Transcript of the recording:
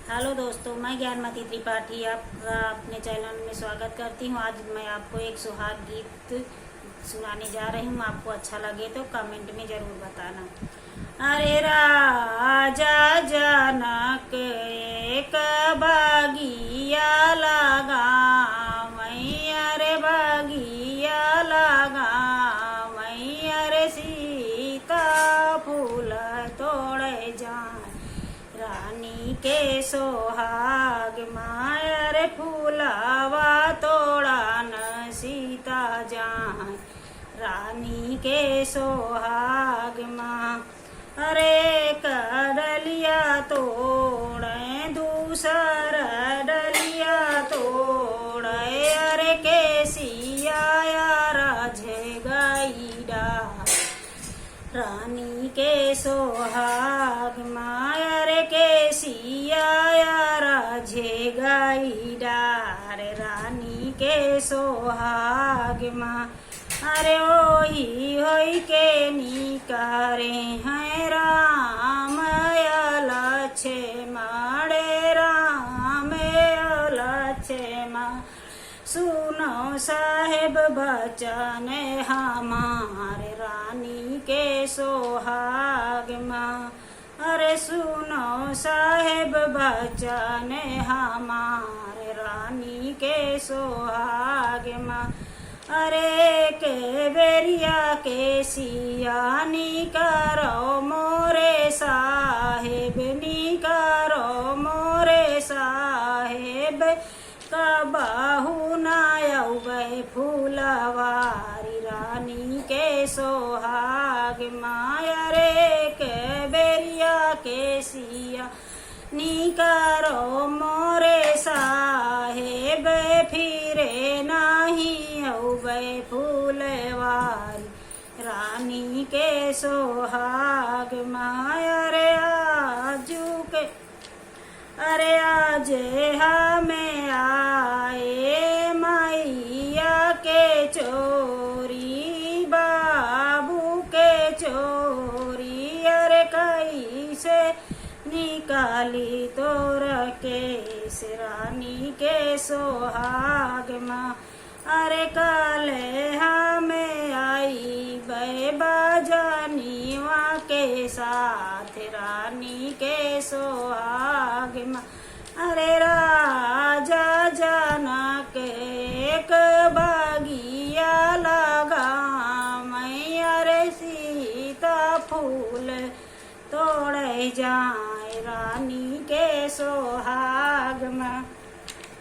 Hello दोस्तों, मैं ज्ञानमती त्रिपाठी आपका अपने चैनल में स्वागत करती हूँ। आज मैं आपको एक सुहाग गीत सुनाने जा रही हूँ। आपको अच्छा लगे तो कमेंट में ज़रूर बताना। अरे राजा जनक एक बगिया लगा, मैया रे बगिया लगा, मैया रे सीता फूल तोड़े जाए, रानी के सोहाग माया रे फूलावा तोड़ा न सीता जाए, रानी के सोहाग माँ। अरे डलिया तोड़े दूसर डलिया तोड़े, अरे केसिया राझे गईडा, रानी के सोहाग माया रे केसिया राझे गईडा, रे रानी के सोहाग माँ। अरे ओही होई के निकारे हैं राम अलछे माड़े, राम अलछे माँ। सुनो साहेब बचन हमारे, रानी के सोहाग माँ। अरे सुनो साहेब बचन हमारे, रानी के सोहाग माँ। अरे के बेरिया के सियानी करो मोरे साहेब, नी करो मोरे साहेब, कबाहू नायौबे फूलवारी, रानी के सोहाग माया रे के बेरिया के सिया नी करो मोरे साहेब, फिरे नाही औबे फूलवारी, रानी के सोहाग माया रे आजू के। अरे आज हमें आए मैया के चोरी, बाबू के चोरी, अरे कैसे निकाली तोर केस, रानी के सोहाग माँ। अरे काले हमें आई बे बाजानीवा के साथ, रानी के सोहाग माँ। अरे राजा जनक एक बगिया लगा, मैया रे सीता फूल तोड़े जाए, रानी के सोहाग माँ।